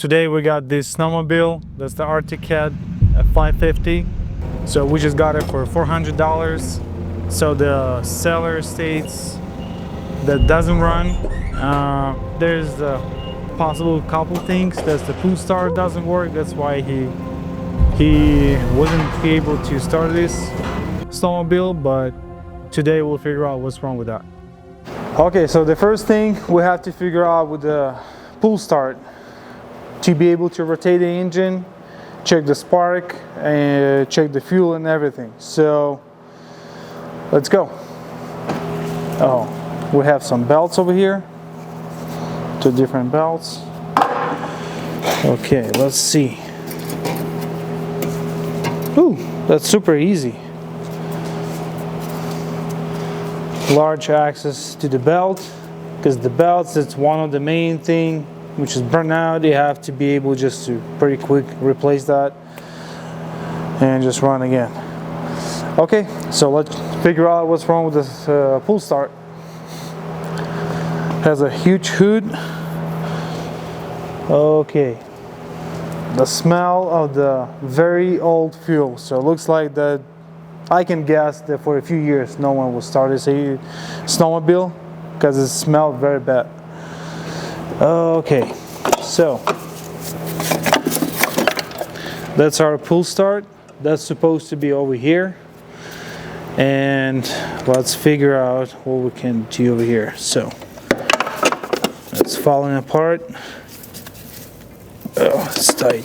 Today we got this snowmobile. That's the Arctic Cat at 550. So we just got it for $400. So the seller states that doesn't run. There's a possible couple things. That's the pull start doesn't work. That's why he wasn't able to start this snowmobile. But today we'll figure out what's wrong with that. Okay, so the first thing we have to figure out with the pull start, to be able to rotate the engine, check the spark, and check the fuel and everything. So let's go. Oh, we have some belts over here, 2 different belts. Okay, let's see. Ooh, that's super easy. Large access to the belt, because the belts, it's one of the main thing which is burnt out. You have to be able just to pretty quick replace that and just run again. Okay, so let's figure out what's wrong with this pull start. Has a huge hood. Okay, the smell of the very old fuel. So it looks like that. I can guess that for a few years no one will start this snowmobile because it smelled very bad. Okay, so that's our pull start. That's supposed to be over here, and let's figure out what we can do over here. So it's falling apart. Oh, it's tight.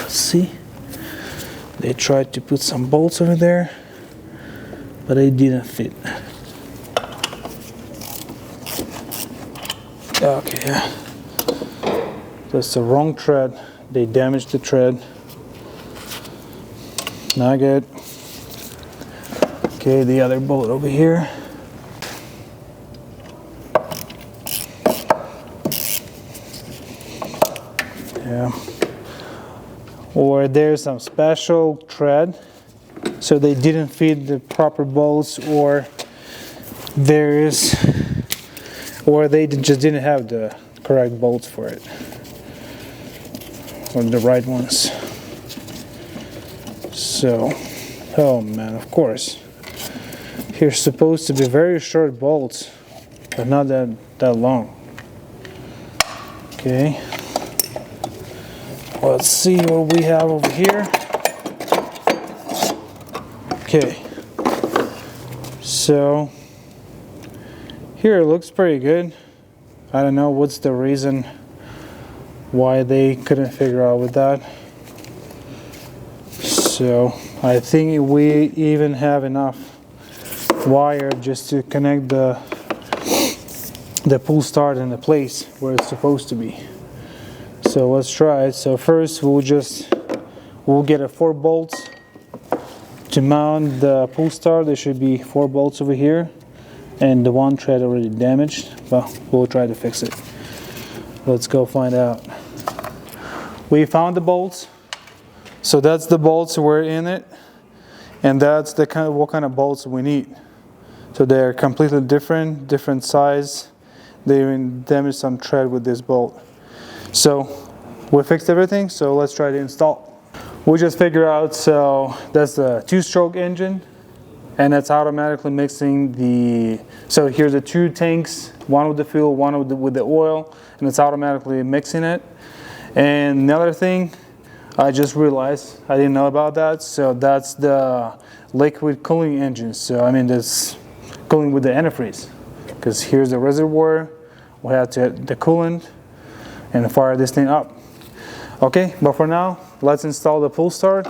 See, they tried to put some bolts over there, but they didn't fit. Okay, that's the wrong thread. They damaged the thread. Not good. Okay, the other bolt over here. Yeah. Or there's some special thread, so they didn't fit the proper bolts, or they just didn't have the correct bolts for it, or the right ones. So, oh man, of course, here's supposed to be very short bolts, but not that long. Okay, let's see what we have over here. Okay, so here it looks pretty good. I don't know what's the reason why they couldn't figure out with that. So I think we even have enough wire just to connect the pull start in the place where it's supposed to be. So let's try it. So first we'll get 4 bolts to mount the pull start. There should be 4 bolts over here, and the one thread already damaged, but we'll try to fix it. Let's go find out. We found the bolts. So that's the bolts were in it, and that's the what kind of bolts we need. So they're completely different size. They even damaged some thread with this bolt. So we fixed everything, so let's try to install. We just figured out, so that's the 2-stroke engine, and it's automatically mixing the, so here's the 2 tanks, one with the fuel, one with the oil, and it's automatically mixing it. And another thing, I just realized I didn't know about that. So that's the liquid cooling engine. So I mean, that's cooling with the antifreeze, because here's the reservoir. We have to add the coolant and fire this thing up. Okay, but for now, let's install the pull start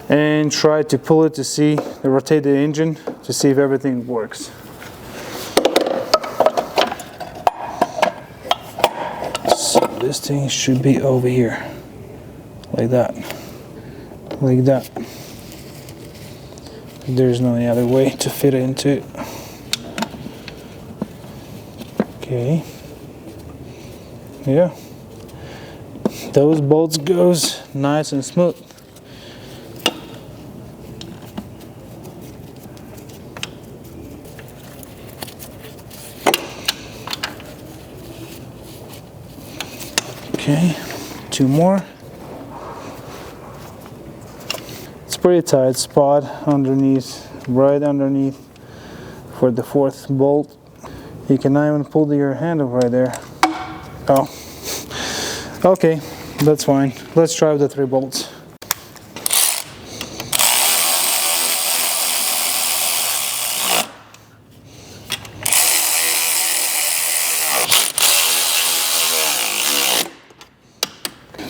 and try to pull it to rotate the engine to see if everything works. So this thing should be over here. Like that. Like that. There's no other way to fit it into it. Okay. Yeah. Those bolts goes nice and smooth. Okay. 2 more. It's pretty tight spot underneath, right underneath for the 4th bolt. You can not even pull your handle right there. Oh, okay, that's fine. Let's try the 3 bolts.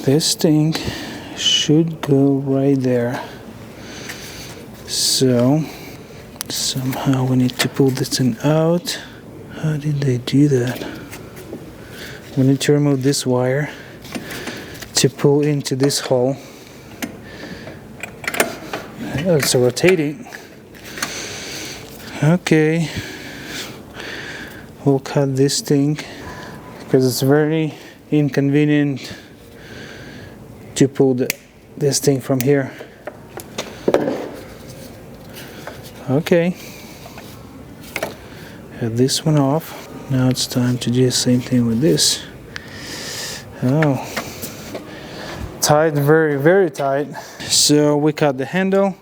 This thing should go right there. So somehow we need to pull this thing out. How did they do that? We need to remove this wire to pull into this hole. Oh, it's rotating. Okay, we'll cut this thing because it's very inconvenient to pull this thing from here. Okay, have this one off. Now it's time to do the same thing with this. Oh, tight, very, very tight. So we cut the handle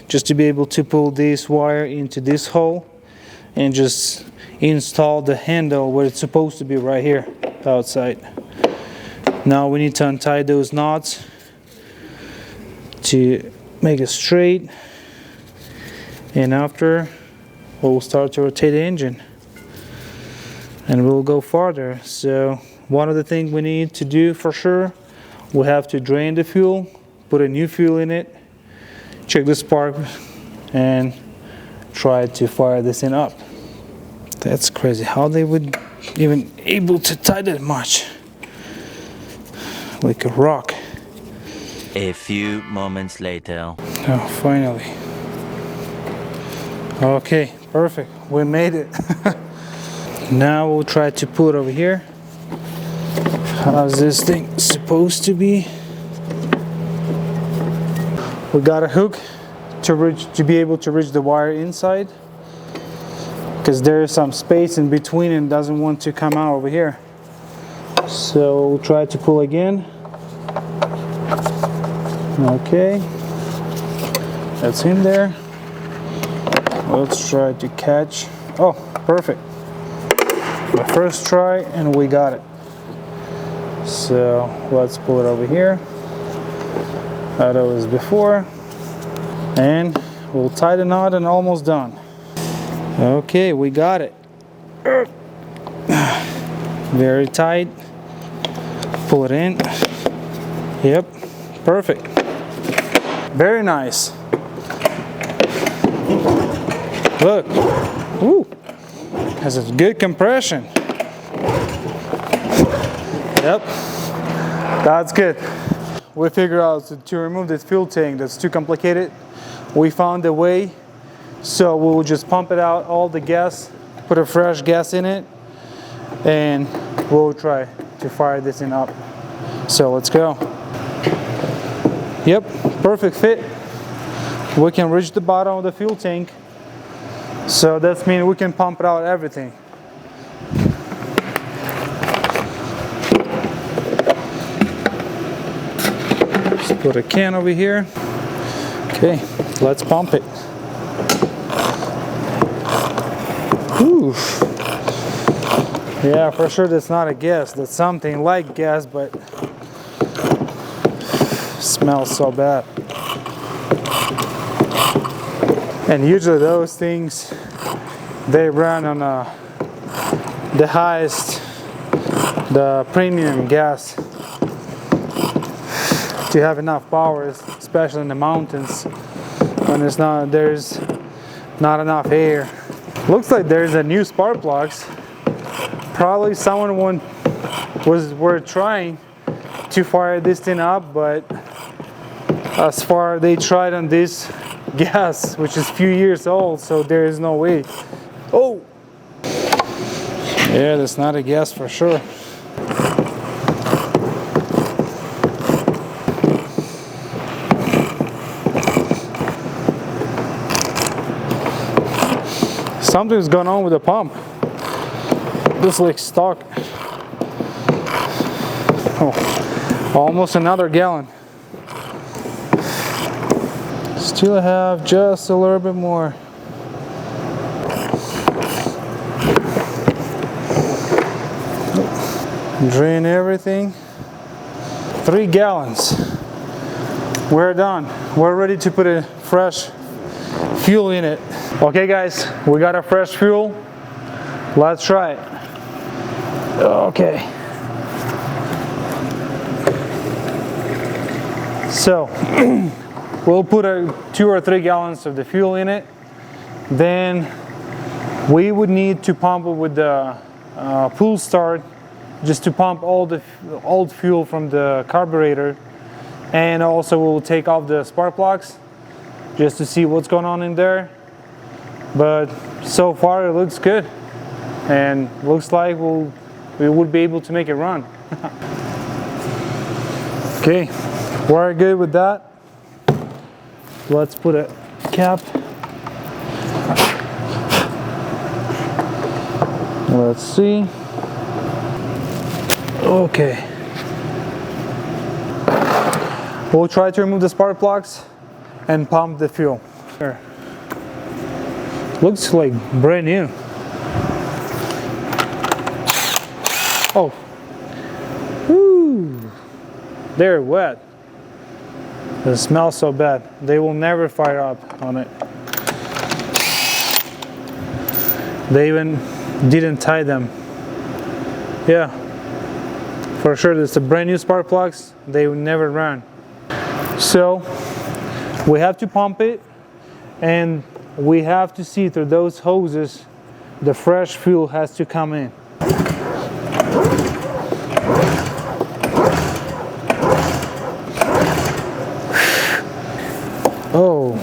just to be able to pull this wire into this hole and just install the handle where it's supposed to be, right here outside. Now we need to untie those knots to make it straight, and after we'll start to rotate the engine and we'll go farther. So one of the things we need to do for sure, we have to drain the fuel, put a new fuel in it, check the spark, and try to fire this thing up. That's crazy how they would even able to tie that much. Like a rock. A few moments later. Oh, finally. Okay, perfect. We made it. Now we'll try to pull it over here. How's this thing supposed to be? We got a hook to be able to reach the wire inside, because there is some space in between and doesn't want to come out over here. So we'll try to pull again. Okay, that's in there. Let's try to catch. Oh, perfect. The first try and we got it. So let's pull it over here. That was before. And we'll tie the knot and almost done. Okay, we got it. Very tight. Pull it in. Yep, perfect. Very nice. Look, woo, has a good compression. Yep, that's good. We figured out to remove this fuel tank that's too complicated. We found a way, so we'll just pump it out, all the gas, put a fresh gas in it, and we'll try to fire this thing up. So let's go. Yep, perfect fit. We can reach the bottom of the fuel tank, so that means we can pump it out everything. Just put a can over here. Okay, let's pump it. Ooh. Yeah, for sure that's not a gas. That's something like gas, but smells so bad. And usually those things, they run on the highest, the premium gas to have enough power, especially in the mountains when there's not enough air. Looks like there's a new spark plugs. Probably someone were trying to fire this thing up, but as far they tried on this gas, which is a few years old, so there is no way. Oh, yeah, that's not a gas for sure. Something's going on with the pump. This looks stuck. Oh, Almost another gallon. Still have just a little bit more. Drain everything. 3 gallons. We're done. We're ready to put a fresh fuel in it. Okay guys, we got a fresh fuel. Let's try it. Okay. So we'll put 2 or 3 gallons of the fuel in it. Then we would need to pump it with the pull start, just to pump all the old fuel from the carburetor. And also we'll take off the spark plugs just to see what's going on in there. But so far it looks good, and looks like we would be able to make it run. Okay, we're good with that. Let's put a cap. Let's see. Okay. We'll try to remove the spark plugs and pump the fuel. Here. Looks like brand new. Oh. Woo. They're wet. They smell so bad. They will never fire up on it. They even didn't tie them. Yeah. For sure, it's a brand new spark plugs. They will never run. So we have to pump it, and we have to see through those hoses the fresh fuel has to come in. Oh.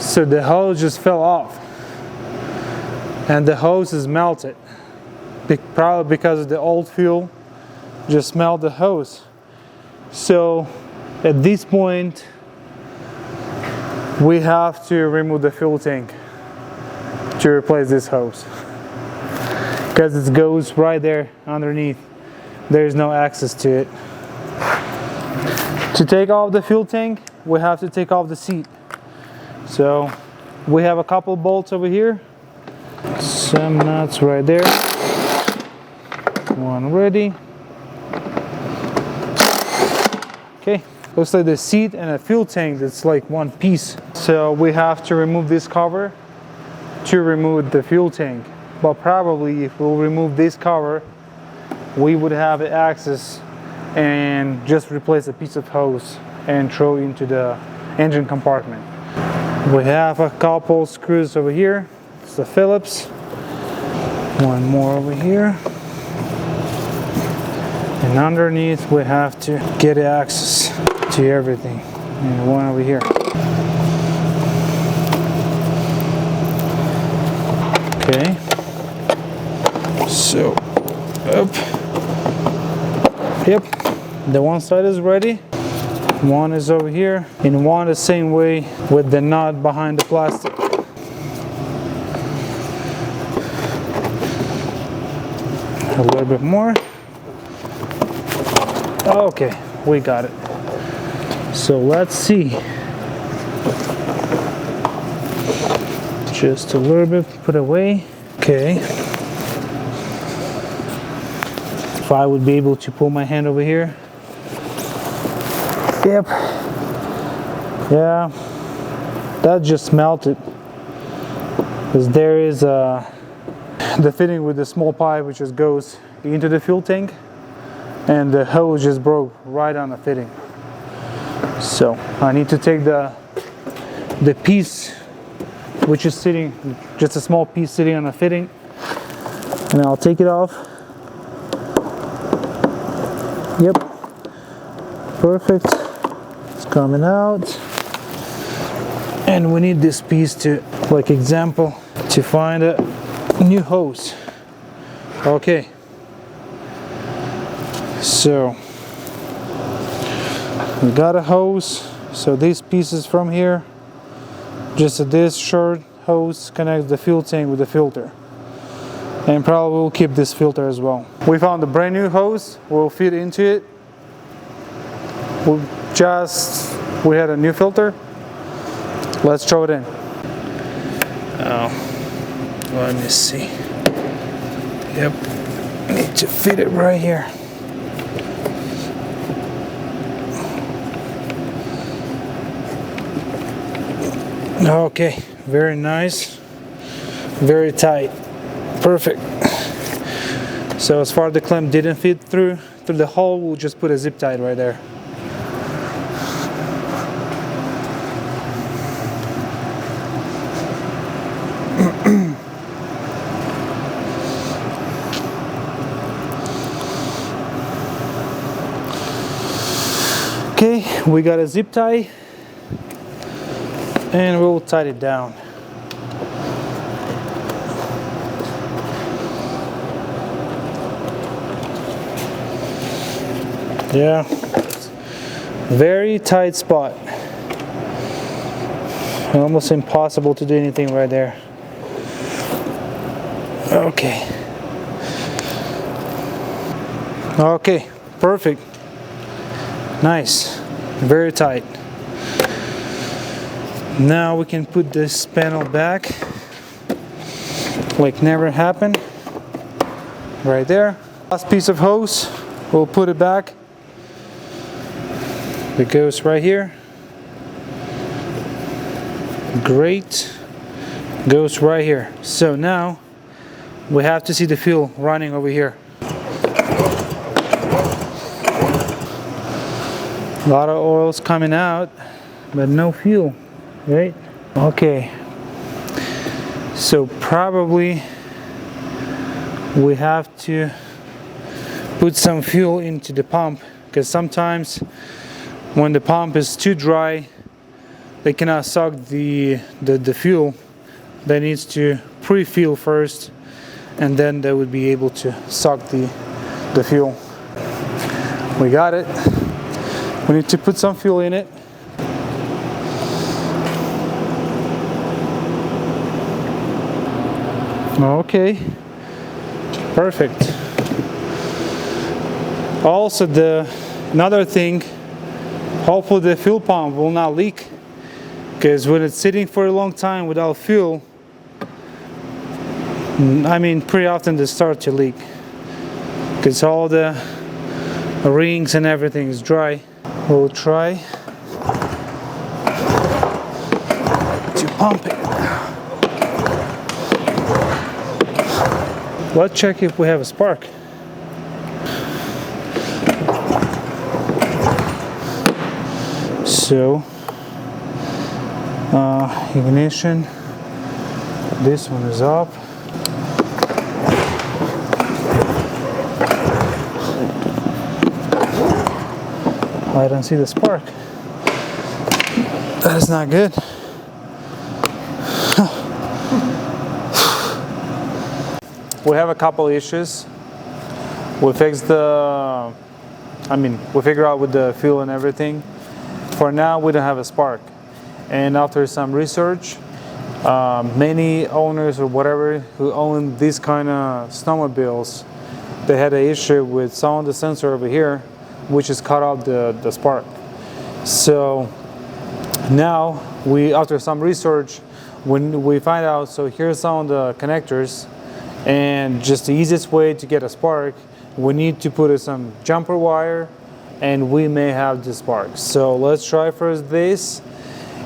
So the hose just fell off, and the hose is melted. Probably because of the old fuel just melted the hose. So at this point we have to remove the fuel tank to replace this hose, because it goes right there underneath. There's no access to it. To take off the fuel tank, we have to take off the seat. So we have a couple bolts over here, some nuts right there. One ready. Okay, looks like the seat and a fuel tank, that's like one piece. So we have to remove this cover to remove the fuel tank. But probably if we'll remove this cover, we would have access and just replace a piece of hose and throw into the engine compartment. We have a couple screws over here. It's the Phillips. One more over here. And underneath we have to get access to everything. And one over here. Okay. So, up. Yep. The one side is ready. One is over here. And one the same way with the nut behind the plastic. A little bit more. Okay, we got it. So let's see. Just a little bit put away. Okay. If I would be able to pull my hand over here. Yep. Yeah. That just melted. Because there is the fitting with the small pipe which just goes into the fuel tank. And the hose just broke right on the fitting. So I need to take the piece which is sitting, just a small piece sitting on the fitting, and I'll take it off. Yep, perfect. It's coming out. And we need this piece to, like example, to find a new hose. Okay. So we got a hose. So these pieces from here, just this short hose connects the fuel tank with the filter. and probably we'll keep this filter as well. We found a brand new hose, we'll fit into it. We had a new filter. Let's throw it in. Oh, let me see. Yep, need to fit it right here. Okay, very nice, very tight, perfect. So as far as the clamp didn't fit through the hole, we'll just put a zip tie right there. Okay, we got a zip tie and we'll tie it down. Yeah, very tight spot. Almost impossible to do anything right there. Okay. Okay, perfect. Nice, very tight. Now we can put this panel back like never happened. Right there. Last piece of hose, we'll put it back. It goes right here. Great. Goes right here. So now we have to see the fuel running over here. A lot of oil's coming out, but no fuel, right? Okay, so probably we have to put some fuel into the pump, because sometimes when the pump is too dry, they cannot suck the fuel. They needs to pre-fill first, and then they would be able to suck the fuel. We got it. We need to put some fuel in it. Okay, perfect. Also, another thing, hopefully the fuel pump will not leak, because when it's sitting for a long time without fuel, I mean, pretty often they start to leak, because all the rings and everything is dry. We'll try to pump it. Let's check if we have a spark. So, ignition, this one is up. I don't see the spark. That is not good. We have a couple issues. We fixed we figure out with the fuel and everything. For now, we don't have a spark. And after some research, many owners or whatever who own these kind of snowmobiles, they had an issue with some of the sensor over here, which is cut off the spark. So now after some research, when we find out, so here's some of the connectors, and just the easiest way to get a spark, we need to put some jumper wire, and we may have the spark. So let's try first this,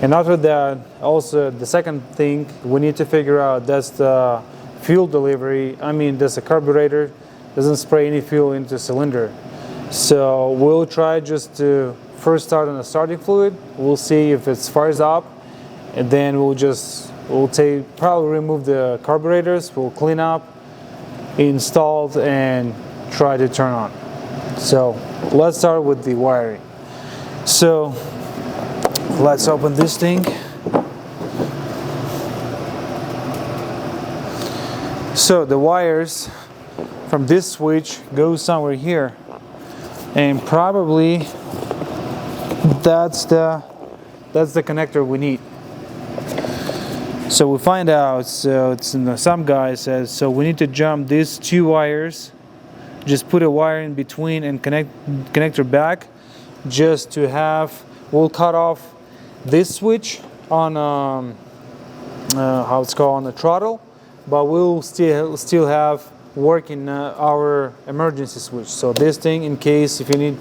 and after that, also the second thing we need to figure out, that's the fuel delivery. I mean, that's a carburetor, doesn't spray any fuel into the cylinder. So we'll try just to first start on the starting fluid. We'll see if it fires up, and then we'll probably remove the carburetors, we'll clean up, install, and try to turn on. So let's start with the wiring. So let's open this thing. So the wires from this switch go somewhere here, and probably that's the connector we need. So we find out, so it's some guy says, so we need to jump these 2 wires, just put a wire in between and connector back, just to have, we'll cut off this switch on how it's called, on the throttle, but we'll still have working our emergency switch. So this thing, in case if you need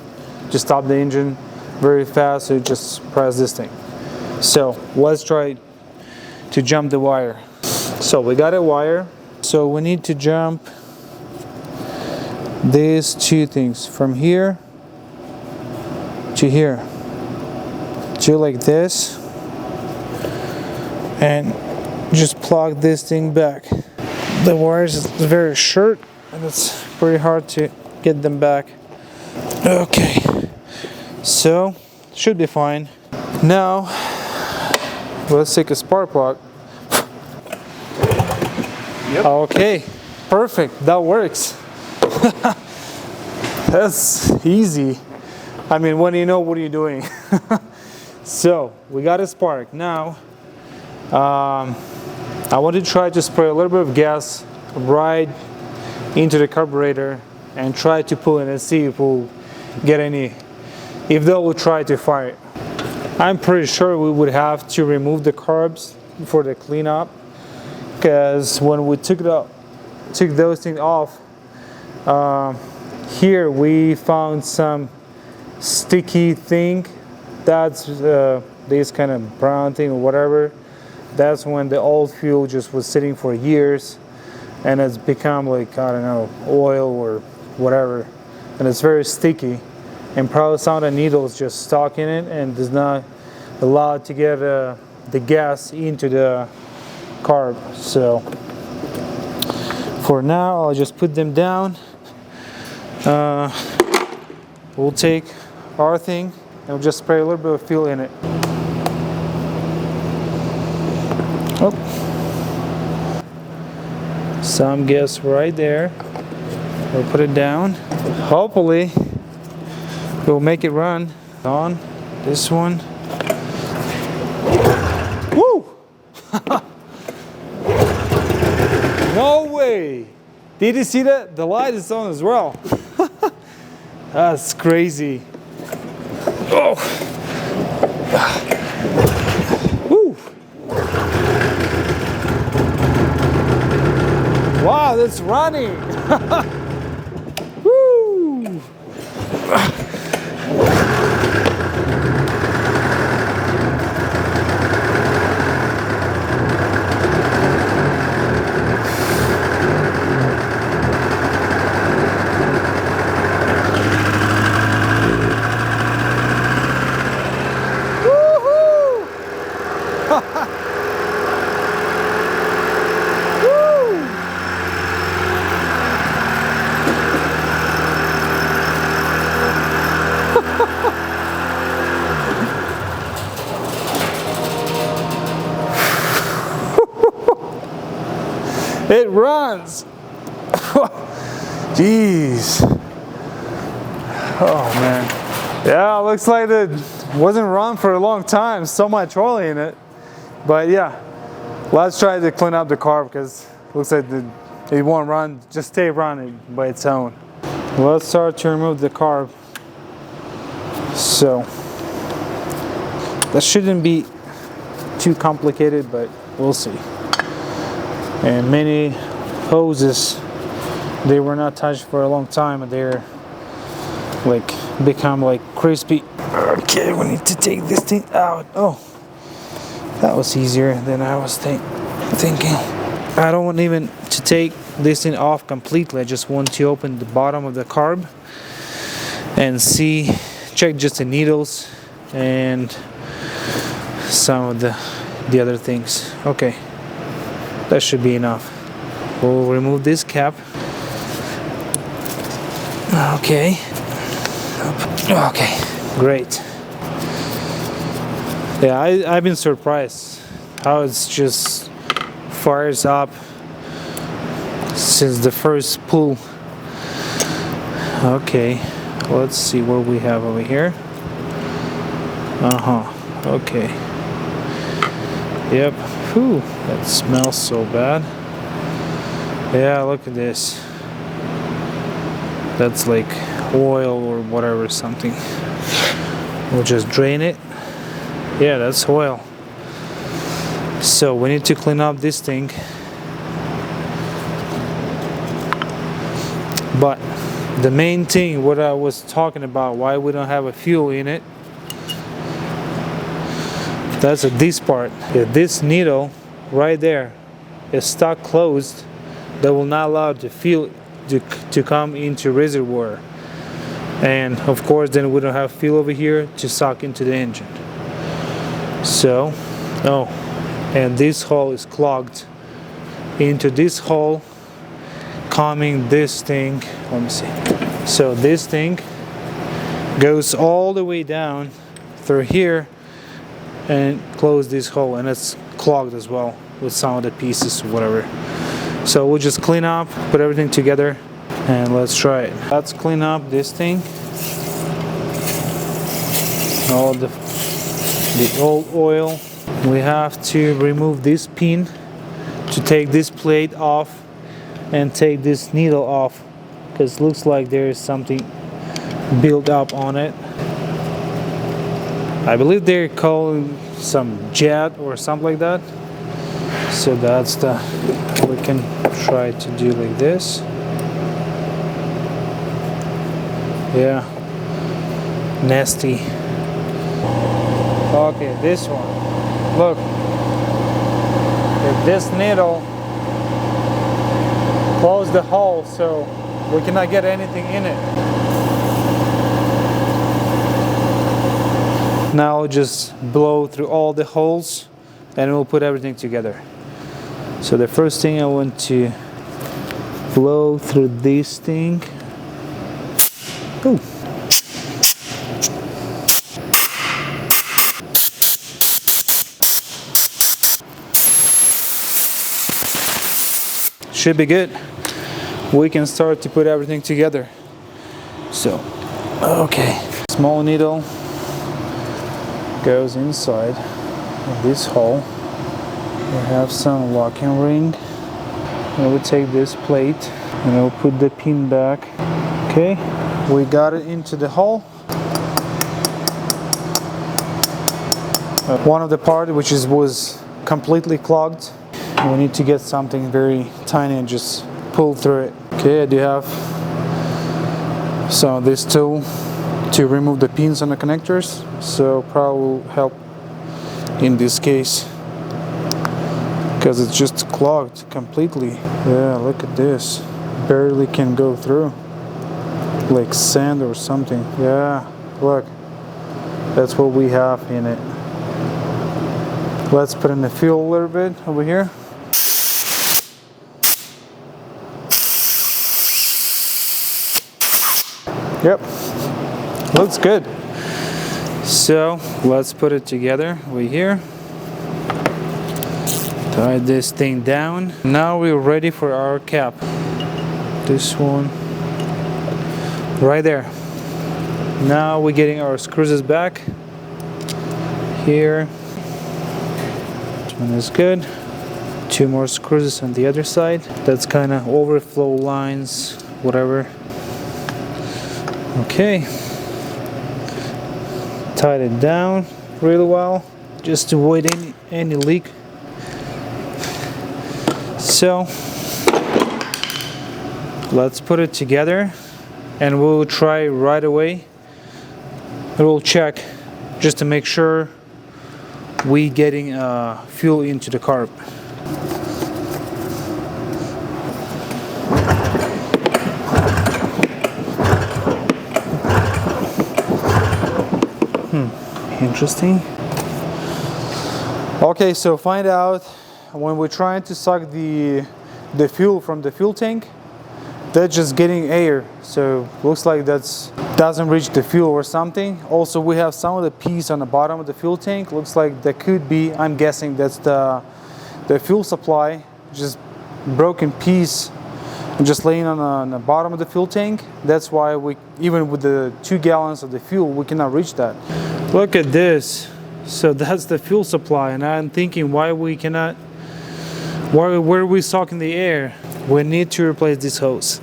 to stop the engine very fast, so you just press this thing. So let's try to jump the wire. So we got a wire, so we need to jump these 2 things from here to here, to like this, and just plug this thing back. The wires is very short and it's pretty hard to get them back. Okay, so should be fine. Now let's take a spark plug. Yep. Okay, perfect, that works. That's easy. I mean, when you know what you're doing. So we got a spark. Now I want to try to spray a little bit of gas right into the carburetor and try to pull it and see if we'll get any, if they will try to fire it. I'm pretty sure we would have to remove the carbs for the cleanup, because when we took those things off, here we found some sticky thing. That's this kind of brown thing or whatever. That's when the old fuel just was sitting for years and it's become like, I don't know, oil or whatever, and it's very sticky, and probably some of the needles just stuck in it and does not allow it to get the gas into the carb. So for now I'll just put them down. We'll take our thing and we'll just spray a little bit of fuel in it. Oh. Some gas right there. We'll put it down. Hopefully we'll make it run. On this one. Woo! No way! Did you see that? The light is on as well. That's crazy. Oh! Woo! Wow, that's running! Woo! It runs. Jeez. Oh man. Yeah, looks like it wasn't run for a long time. So much oil in it. But yeah, let's try to clean up the carb, because it looks like it won't run. Just stay running by its own. Let's start to remove the carb. So that shouldn't be too complicated, but we'll see. And many hoses, they were not touched for a long time, and they're like become like crispy. Okay, we need to take this thing out. Oh, that was easier than I was thinking. I don't want even to take this thing off completely. I just want to open the bottom of the carb and see, check just the needles and some of the other things. Okay. That should be enough. We'll remove this cap. Okay. Okay, great. Yeah, I've been surprised how it's just fires up since the first pull. Okay, let's see what we have over here. Okay. Yep. Whew. That smells so bad. Yeah, look at this. That's like oil or whatever, something. We'll just drain it. Yeah, that's oil. So we need to clean up this thing. But the main thing, what I was talking about, why we don't have a fuel in it, that's this part. If this needle right there is stuck closed, that will not allow the fuel to come into reservoir, and of course then we don't have fuel over here to suck into the engine. So, oh, and this hole is clogged. Into this hole coming this thing, let me see. So this thing goes all the way down through here and close this hole, and it's clogged as well with some of the pieces, whatever. So we'll just clean up, put everything together, and let's try it. Let's clean up this thing. All the old oil. We have to remove this pin to take this plate off and take this needle off, because it looks like there is something built up on it. I believe they're calling some jet or something like that. So that's the, we can try to do like this. Yeah, nasty. Okay, this one. Look, if this needle close the hole, so we cannot get anything in it. Now just blow through all the holes and we'll put everything together. So the first thing, I want to blow through this thing. Ooh. Should be good. We can start to put everything together. So, okay. Small needle goes inside of this hole. We have some locking ring. And we'll take this plate and we'll put the pin back. Okay, we got it into the hole. One of the part which was completely clogged. We need to get something very tiny and just pull through it. Okay, I do have some of this tool to remove the pins on the connectors, so probably will help in this case because it's just clogged completely. Yeah, look at this, barely can go through, like sand or something. Yeah, look, that's what we have in it. Let's put in the fuel a little bit over here. Yep, looks good. So let's put it together over here. Tie this thing down. Now we're ready for our cap. This one right there. Now we're getting our screws back here. This one is good. 2 more screws on the other side. That's kind of overflow lines, whatever. Okay, tied it down really well just to avoid any leak. So let's put it together and we'll try right away. We'll check just to make sure we getting fuel into the carb. Interesting. Okay, so find out when we're trying to suck the fuel from the fuel tank, that's just getting air, so looks like that's doesn't reach the fuel or something. Also, we have some of the piece on the bottom of the fuel tank. Looks like that could be, I'm guessing that's the fuel supply, just broken piece just laying on the bottom of the fuel tank. That's why we, even with the 2 gallons of the fuel, we cannot reach that. Look at this. So that's the fuel supply, and I'm thinking why we cannot where we're sucking the air, we need to replace this hose.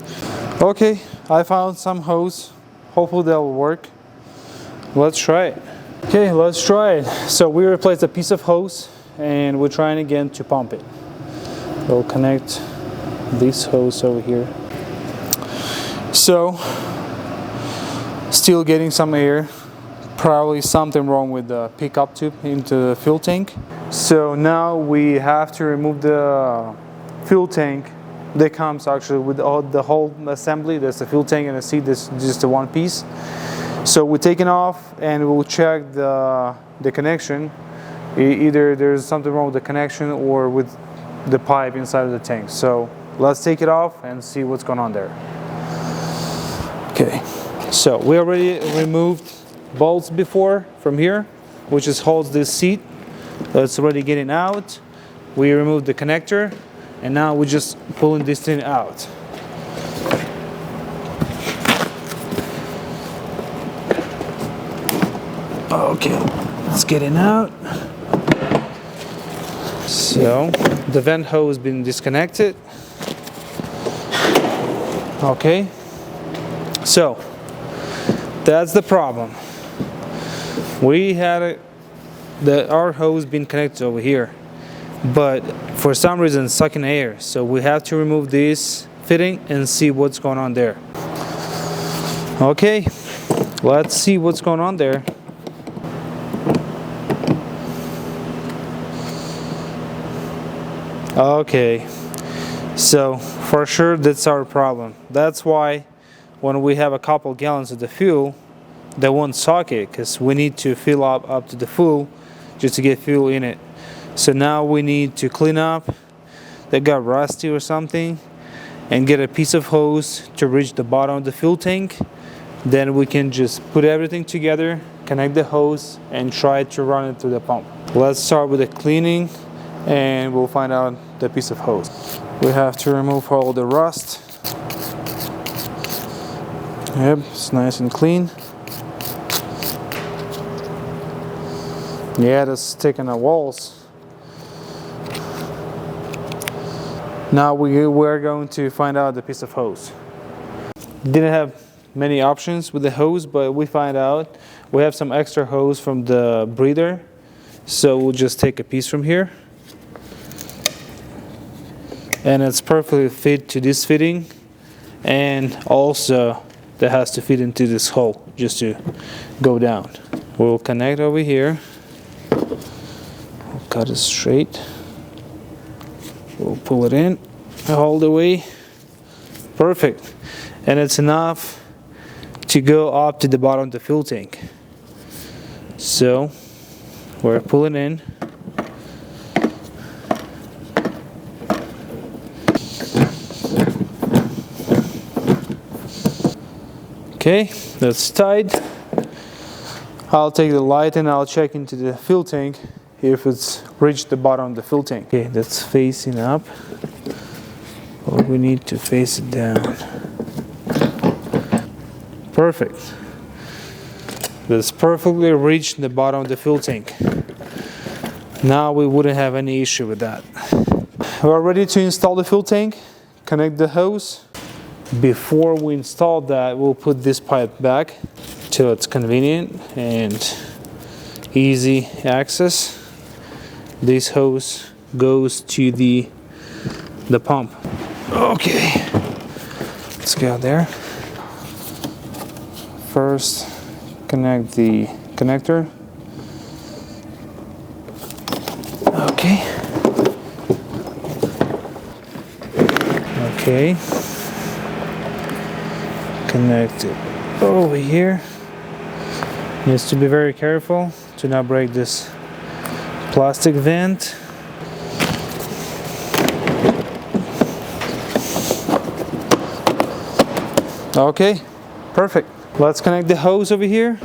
Okay, I found some hose. Hopefully that'll work. Let's try it. Okay, let's try it. So we replaced a piece of hose and we're trying again to pump it. We'll connect this hose over here. So, still getting some air. Probably something wrong with the pickup tube into the fuel tank. So now we have to remove the fuel tank that comes actually with the whole assembly. There's a fuel tank and a seat. This is just a one piece. So we're taking off and we'll check the connection. Either there's something wrong with the connection or with the pipe inside of the tank. So let's take it off and see what's going on there. Okay, so we already removed bolts before from here, which just holds this seat. That's already getting out. We removed the connector and now we're just pulling this thing out. Okay, let's get it out. So the vent hose has been disconnected. Okay, so that's the problem. We had our hose been connected over here, but for some reason it's sucking air. So we have to remove this fitting and see what's going on there. Okay, let's see what's going on there. Okay, so for sure that's our problem. That's why when we have a couple gallons of the fuel, they won't suck it, because we need to fill up to the full just to get fuel in it. So now we need to clean up. They got rusty or something, and get a piece of hose to reach the bottom of the fuel tank. Then we can just put everything together, connect the hose, and try to run it through the pump. Let's start with the cleaning and we'll find out the piece of hose. We have to remove all the rust. Yep, it's nice and clean. Yeah, that's sticking on the walls. Now we're going to find out the piece of hose. Didn't have many options with the hose, but we find out we have some extra hose from the breather. So we'll just take a piece from here. And it's perfectly fit to this fitting, and also that has to fit into this hole just to go down. We'll connect over here. We'll cut it straight. We'll pull it in all the way. Perfect. And it's enough to go up to the bottom of the fuel tank. So we're pulling in. Okay, that's tight. I'll take the light and I'll check into the fuel tank if it's reached the bottom of the fuel tank. Okay, that's facing up. But we need to face it down. Perfect. That's perfectly reached the bottom of the fuel tank. Now we wouldn't have any issue with that. We're ready to install the fuel tank. Connect the hose. Before we install that, we'll put this pipe back till it's convenient and easy access. This hose goes to the pump. Okay, let's go there. First, connect the connector. Okay. Okay. Connect it over here. Needs to be very careful to not break this plastic vent. Okay, perfect. Let's connect the hose over here.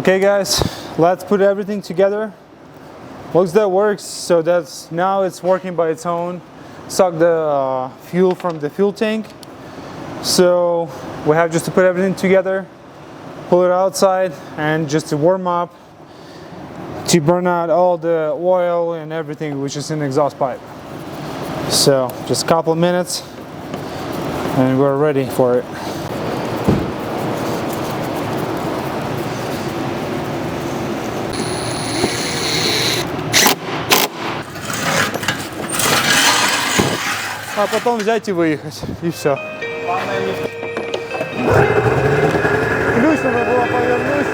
Okay guys, let's put everything together. Looks that works, so that's now it's working by its own. Suck the fuel from the fuel tank. So we have just to put everything together, pull it outside, and just to warm up to burn out all the oil and everything which is in the exhaust pipe. So just a couple of minutes and we're ready for it. А потом взять и выехать, и все. Ключ надо было повернуть.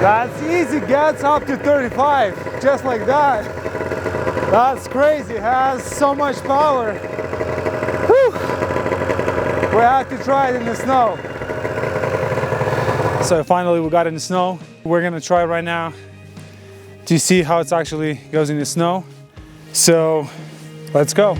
That's easy, gets up to 35, just like that. That's crazy, it has so much power. Whew. We have to try it in the snow. So finally we got in the snow. We're gonna try right now to see how it actually goes in the snow. So let's go.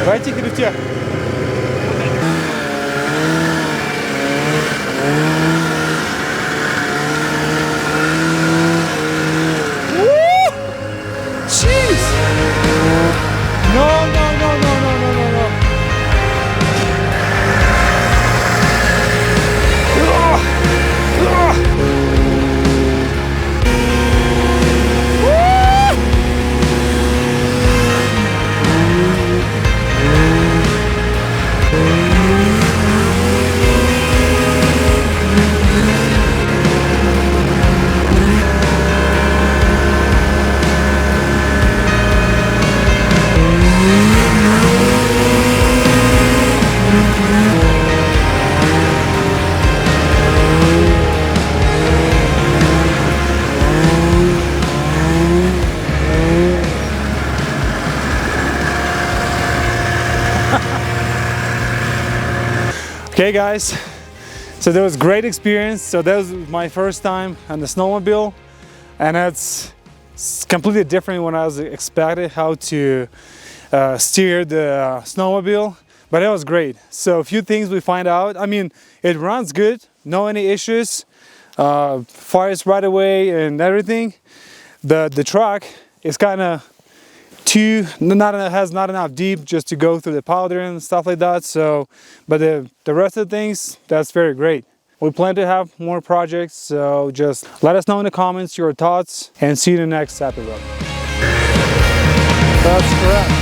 Давайте крутя. Jeez! No, no, no, no, no, no, no, no. Okay guys, so that was a great experience. So that was my first time on the snowmobile, and it's completely different when I was expected how to steer the snowmobile, but it was great. So a few things we find out. I mean, it runs good, no any issues, fires right away and everything. The truck is kind of has not enough deep just to go through the powder and stuff like that. So, but the rest of the things, that's very great. We plan to have more projects, so just let us know in the comments your thoughts and see you in the next episode. That's correct.